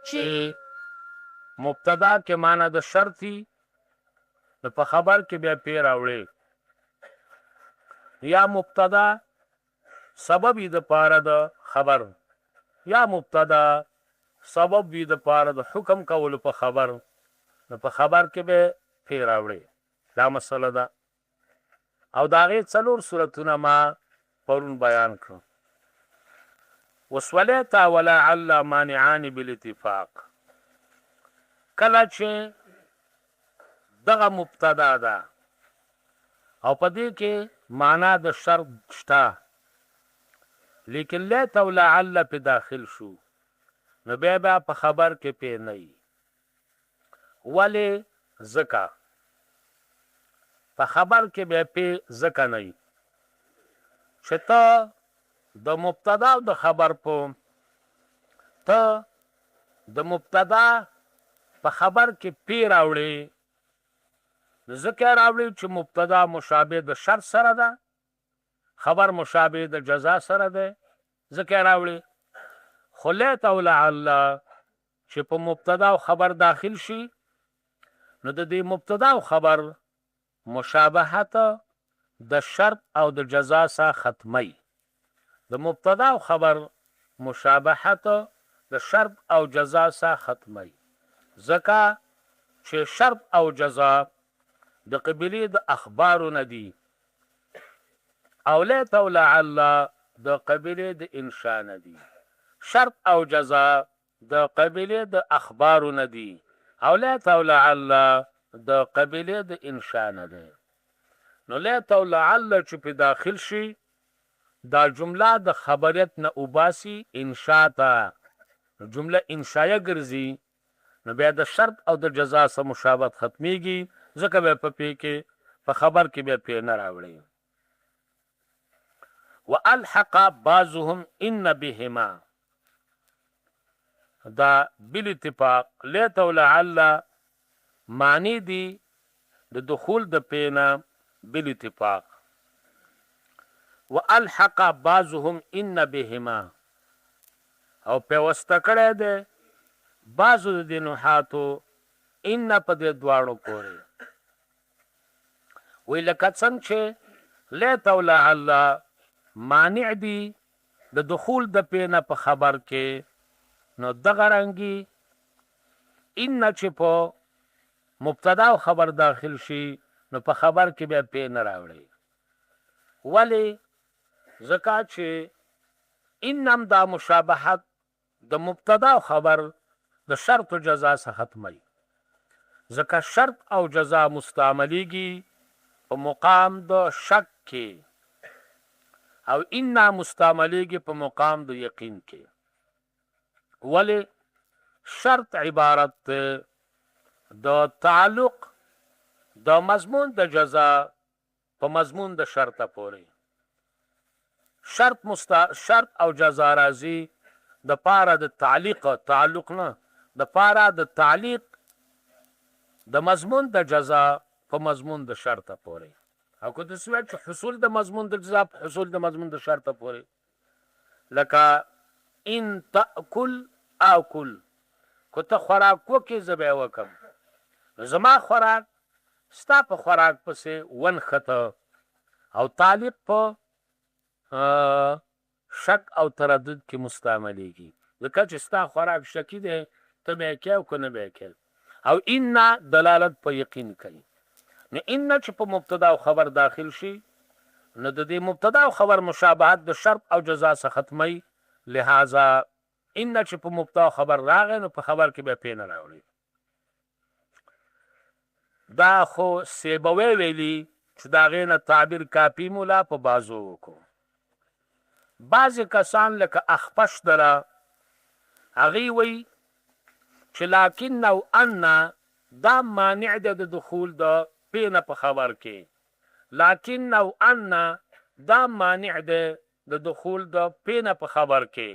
چې مبتدا کې معنا د شرطي نو په خبر کې بیا پی راوړي یا مبتدا سبب یې د پاره د خبر یا مبتدا سبب یې د پاره د حکم کولو په خبر نو په خبر کې به پی راوړي دا مسله ده او دا غي څلور صورتونه ما پرون بیان کړو وسولیتا ولعل مانعان بالاتفاق کله چې دغه مبتدا ده او په دې کې معنا د شرط شته لیکن لیت او لعل په داخل شو نو بیا په خبر کې پی نه ولی زکا په خبر کې بیا پی زکا نه چې ته د مبتدا او د خبر په ته د مبتدا په خبر کې پی راوړي ذکر راوړي چې مبتدا مشابه د شرط سره ده خبر مشابه د جزا سره ده ذکر راوړي خلیت او لعل چې په مبتدا او خبر داخل شي نو د دې مبتدا او خبر مشابهت د شرط او د جزا سره ختمي د مبتدا او خبر مشابهت د شرط او جزا سره ختمي ځکه چې شرط او جزا د قبلي د اخبارو ندي او لیت او لعل د قبلي د انشاء ندي شرط او جزا د قبلي د اخبارو ندي او لیت او لعل د قبلي د انشاء ندي نو لیت او لعل چې په داخل شي دا جمله د خبریت نه اوباسي انشاء ته جمله انشائیه ګرځي نو بیا د شرط او د جزا سره مشابهت ختميږي ځکه به په پی کې په خبر کې به پی نه راوړي والحق بعضهم ان بهما دا بالاتفاق لیت او لعل معنی دي د دخول د پینا بالاتفاق والحق بعضهم ان بهما او پیوسته کړه ده بعضو د نحاتو ان په دې دواړو پورې وی لکه څنګه چې لیت او لعل مانع دي د دخول د پینا په خبر کې نو دغه رنګي ان چې په مبتدا او خبر داخل شي نو په خبر کې به پی نه راوړي ولی ځکه چې انم دا مشابهت د مبتدا او خبر د شرط او جزا څخه ختمي ځکه شرط او جزا مستعمليږي په مقام د شک کې او ان مستعمليږي په مقام د یقین کې ولی شرط عبارت د تعلق د مضمون د جزا په مضمون د شرط پورې شرط او جزا راځي د پاره د تعلق نه د پاره د تعلیق د مضمون د جزا په مضمون د شرط پورې او کو د سوچ حصول د مضمون د جزا په حصول د مضمون د شرط پورې لکه ان تاكل اكل کو ته خوراک وکې زبې وکم زما خوراک ستا په خوراک پسې ون خطه او تعلیق په شک او تردد کې مستعمليږي ځکه چې ستا خوراک شکی دی ته به کې او کنه به کې او ان دلالت په یقین کوي نو ان چې په مبتدا او خبر داخل شي نو د دې مبتدا او خبر مشابهت د شرط او جزا څخه ختمي لہذا ان چې په مبتدا او خبر راغی نو په خبر کې به پی نه راوړي دا خو سیبوي ویلي چې دا غینه تعبیر کاپی مولا په بازو وکړو بعضی کسان لکه اخپش دره هغوی وی چې لکن او ان دا مانع د دخول د پینه په خبر کې لکن او ان دا مانع د دخول د پینه په خبر کې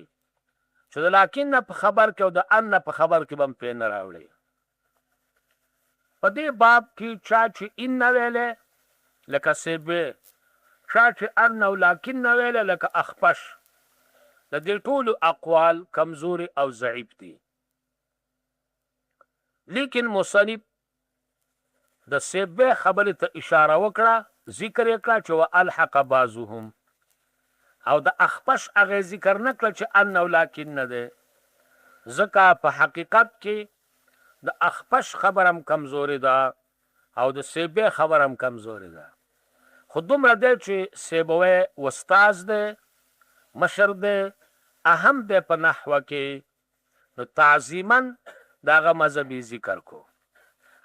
چې د لکن په خبر کې او د ان په خبر کې بم پینه راوړي په دې باب کې چا چې ان ویلې لکه سیبه چا چې ان او لکن ویلې لکه اخپش د دې ټول اقوال کمزوري او ضعیف دي لیکن مصنف د سیبه خبرې ته اشاره وکړه، ذکر یې کړه چې والحق بعضهم، او د اخپش هغه ذکر نه کړه چې انه لکن نه ده، ځکه په حقیقت کې د اخپش خبرم کمزوري ده او د سیبه خبرم کمزوري ده. خو دومره دی چې سیبوی استاذ دی، مشر دی، اهم دی په نحوه کې، نو تعظیما دغه مذهبي ذکر کو.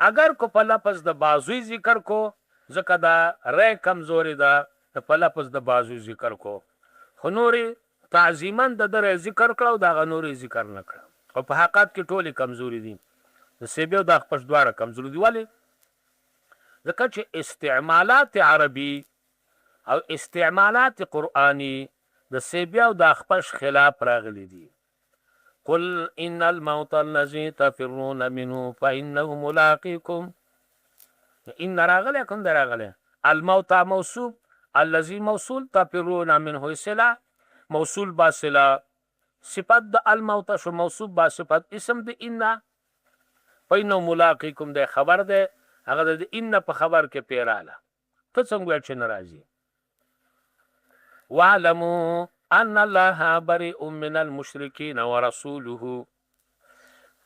اگر کو په لفظ د بازوی ذکر کو ځکه دا ری کمزوري ده، په لفظ د بازوی ذکر کو، خو نورې تعظیما د دره ذکر کړه او دغه نورې ذکر نه کړه. او په حقیقت کې ټولې کمزوري دي، د سیبې او د اخپش دواړه کمزوري دي. ولې؟ ځکه چې استعمالات عربي او استعمالات قرآني د سیبې او د اخپش خلاف راغلي دي. قل ان الموت الذي تفرون منه فانه ملاقيكم، ان راغله کوم دراغله الموت موصوف، الذي موصول، تفرون منه صله موصول با صله، صفت د الموت شو موصوف با صفت اسم د ان، فانه ملاقيكم د خبر ده هغه د ان په خبر کې پیراله. ته څنګه چې ناراضي وعلموا ان الله بريء من المشركين ورسوله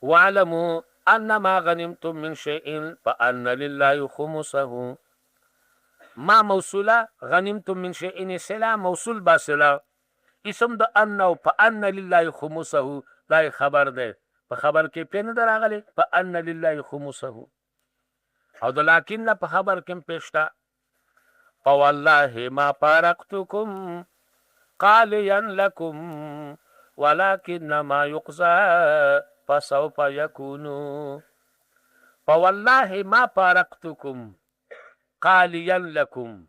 واعلموا ان ما غنمتم من شيء فان لله خمسه. ما موصوله، غنمتم من شيء سلا موصول باصله، اسم د ان او فان لله خمسه دا خبر ده، په خبر کې پین دراغله فان لله خمسه، او د لکن په خبر کې پېشتا فوالله ما فارقتكم قاليا لكم ولكن ما يقضى فسوف يكون. فوالله ما فارقتكم قاليا لكم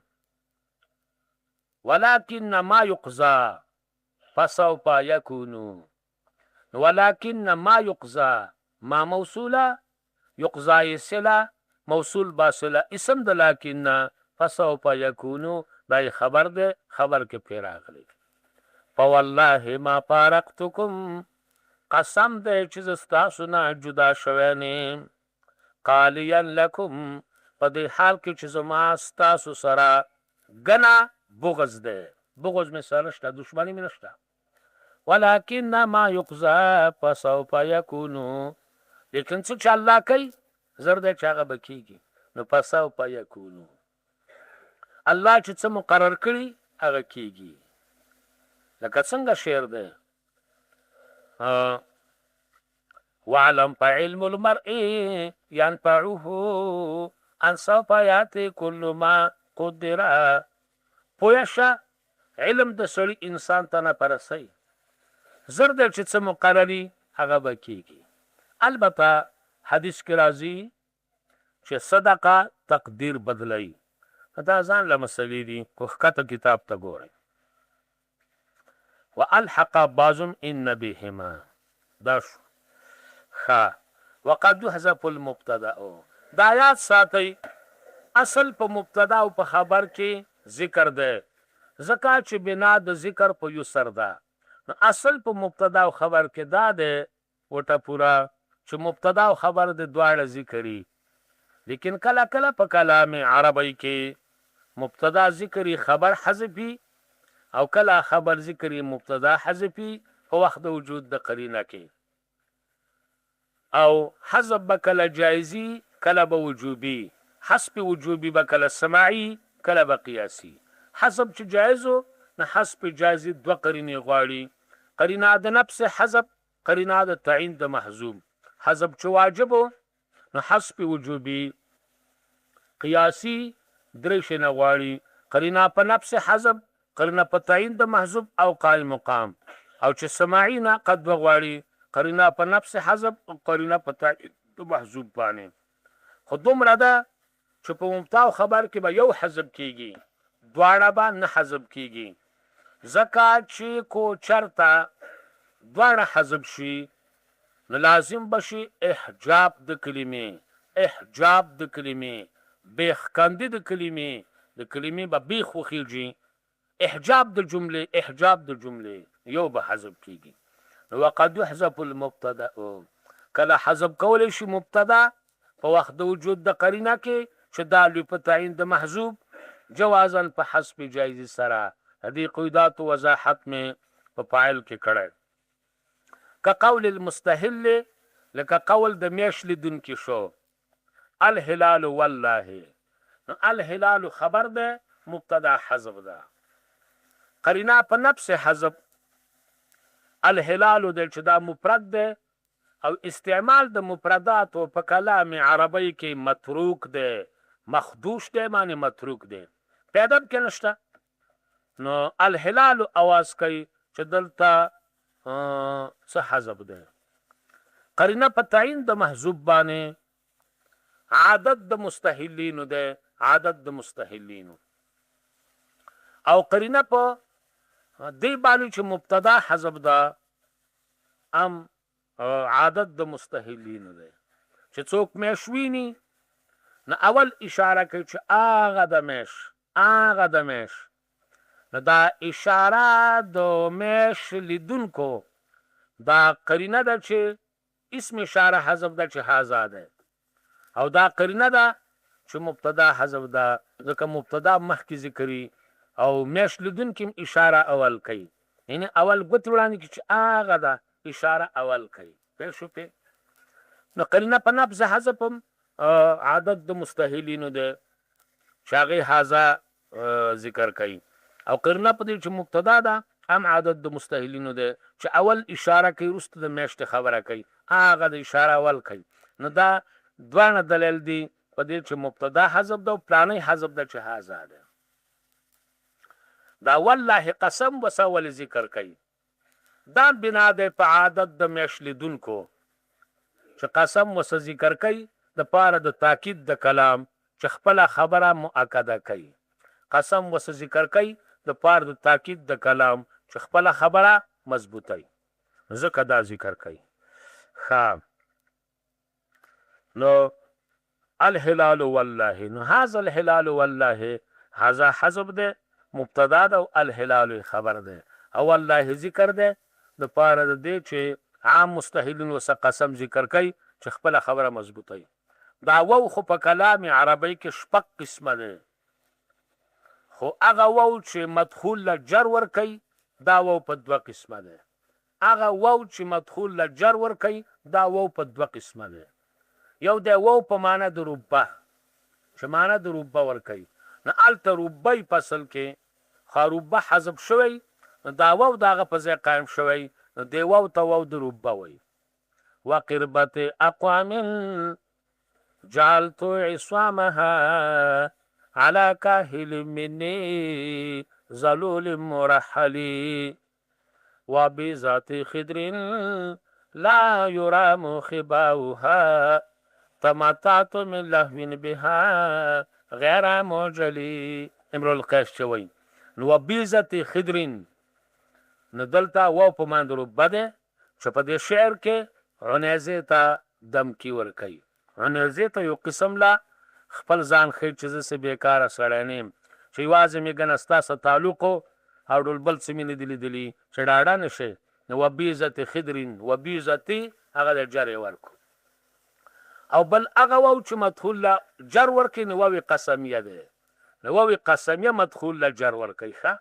ولكن ما يقضى فسوف يكون. ولكن ما يقضى ما موصوله، يقضى صله موصول باصله اسم د لكن فسوف يكون دا خبر ده، خبر کې پیراغلی. فوالله ما فارقتكم قسم ده چې ستاسو نه جدا شوی نه، قاليا لكم په دې حال کې چې زما ستاسو سره ګنا بغض ده، بغض مې سره شته، دشمنی مې نشته. ولكن ما يقضى فسوف يكون، لیکن څه چې الله کوي زر ده چې هغه به کېږي، نو فسوف يكون، الله چې څه مقرر کړي هغه کېږي. لکه څنګه شعر ده وعلم فعلم المرء ينفعه ان سوف ياتي كل ما قدر. پوه شه علم د سړي انسان ته نه پرسي، زر ده چې څه مقرري هغه به کېږي. البته حدیث کې راځي چې صدقه تقدیر بدلوي، دا ځان له مسلې دي، کوښکته کتاب ته ګورئ. والحق بعضهم ان بهما، دا شو ښه. وقد يحذف المبتدا، دا یاد ساتئ اصل په مبتدا او په خبر کې ذکر ده، ځکه چې بنا د ذکر په یسر ده، نو اصل په مبتدا او خبر کې دا ده وټه پورا چې مبتدا او خبر د دواړه ذکري. لیکن کله کله په کلام عربی کې مبتدا ذکری خبر حذفي او کله خبر ذکری مبتدا حذفي په وخت د وجود د قرینه کې، او حذف به کله جایزي کله به وجوبي، حذف وجوبي به کله سماعي کله به قیاسي. حذف چې جایزو نه حذف جایزي دوه قرینې غواړي، قرینه د نفس حذف، قرینه د تعین د محذوب. حذف چې واجبو نو حذف وجوبي، قیاسي درې شی نه غواړي، قرینه په نفس حذف، قرینه په تعین د محذوب او قائم مقام. او چې سماعي نه قد غواړي، قرینه په نفس حذف او قرینه په تعین د محذوب باندې. خو دومره ده چې په مبتدا او خبر کې به یو حذف کیږي، دواړه به نه حذف کیږي، ځکه چې کو چرته دواړه حذف شي نو لازم بشي احجاب د کلمې، احجاب د کلمې، بیخ کاندي د کلمې، د کلمې به بیخ وخیږي، احجاب د جملې، احجاب د جملې یو به حذف کیږي. وقد يحذف المبتدا، کله حذف کولی شي مبتدا په وخت د وجود د قرینه کې چې دا لوی په تعین د محذوب جوازا په حسب جایز سره هدي قیدات وضاحت مې په فاعل کې کړی که قول المستهل لکه قول د میش لیدونکي شو الهلال والله نو الهلال خبر ده مبتدا حذف ده قرینه په نفس حذف الهلال د چې دا مفرد ده او استعمال د مفردات په کلام عربی کې متروک ده مخدوش ده معنی متروک ده پیدا کې نشته نو الهلال اواز کوي چې دلته څه حذف ده قرینه په تعین د محذوب باندې عادت د مستهلینو ده عادت د مستهلینو او قرینه په دی باندې چې مبتدا حذف ده ام عادت د مستهلینو ده چې څوک میشویني نو اول اشاره کوي چې هغه د میش نو دا اشاره د میش لیدونکو دا قرینه ده چې اسم اشاره حذف ده چې هذا ده او دا قرینه ده چې مبتدا حذف ده ځکه مبتدا مخکې ذکري او میش لیدونکي اشاره اول کوي یعنی اول ګوتې وړاندې کړي چې هغه ده اشاره اول کوي پوه شو نو قرینه په نفس حذف هم عادت د مستهلینو ده چې هغې هذا ذکر کوي او قرینه په دې چې مبتدا ده هم عادت د مستهلینو ده چې اول اشاره کوي وروسته د میاشتې خبره کوي هغه د اشاره اول کوي نو دا دواړه دلیل دي په دې چې مبتدا حذف ده او پلانی حذف ده چې هذا ده دا والله قسم وسول ذکر کوي دا بنا ده په عادت د میاشت لیدونکو چې قسم وس ذکر کوي د پاره د تاکید د کلام چې خپل خبره مؤکده کوي قسم وس ذکر کوي د پاره د تاکید د کلام چې خپل خبره مضبوطی ځکه دا ذکر کوي خام نو الهلال والله نو هذا الهلال والله هذا حذف ده مبتدا ده او الهلال خبر ده او والله ذکر ده د پاره د دې چې عام مستهلین وس قسم ذکر کوي چې خپل خبره مضبوطی دا وو خو په کلام عربی کې شپږ قسمه ده خو هغه وو چې مدخول له جر ور کوي دا وو په دوه قسمه ده هغه وو چې مدخول له جر ور کوي دا وو په دوه قسمه ده یو د وو په معنا د ربه چې معنا د ربه ور کوي نو الته ربه فصل کې خروبه حذف شوی دا وو دغه په ځای قائم شوی نو دی وو ته وو د ربه وي وقربت اقوام جعلت عصامها على كاهل مني ظلول مرحلي وبذات خضر لا يرام خباؤها تمتعت من لهو بها غیر موجلی امرؤ القیس چوي نو وبذات خضر نو دلته و په مان ربه ده چې په دې شعر کې عنیزه ته دمکی ور کوي عنیزه ته یو قسم لا خپل ځان خیر چې زه بیکاره سړی نیم چې یوازې مې ګنه ستاسو تعلق او ډول بل څه مې نه دي چې ډاډه نشي نو وبذات خضر وبذات هغه د جر ورکو او بل هغه و چې مدخول له جر ورکي نو وی قسمیه ده نو وی قسمیه مدخول له جر ورکي ښه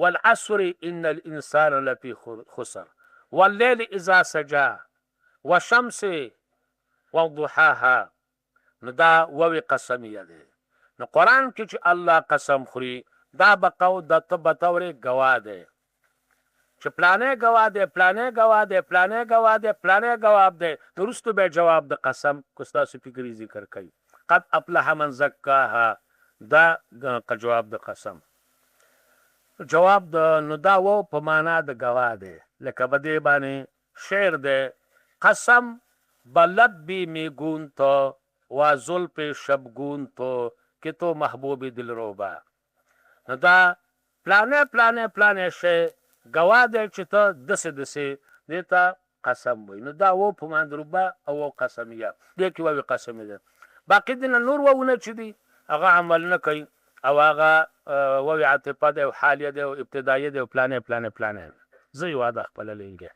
والعصر ان الانسان لفي خسر والليل اذا سجى والشمس وضحاها نو دا وی قسمیه ده نو قرآن کې چې الله قسم خوري دا بقاو د تبتوري گواه ده چې پلانې گواه ده پلانې گواه ده پلانې گواه ده پلانې گواه ده درستو به جواب د قسم کو تاسو فکری ذکر کوي قد افلح من زکاها دا جواب د قسم جواب د نو دا و په معنا د گواه ده لکه بده باندې شعر ده قسم بلبی میگون تو و زلف شبگون تو که تو محبوب دلربا نو دا پلانې پلانې پلانې شی گواه ده چې ته دسې دسې دیتا قسم وي نو دا و په مندروبه او قسمیه دې کې وایي قسم ده باقي دنه نور وونه چې دي هغه عمل نه کوي او هغه وایي عاطفه ده او حالیه ده او ابتدایه ده او پلانې پلانې پلانې زه یو واده خپل لینګه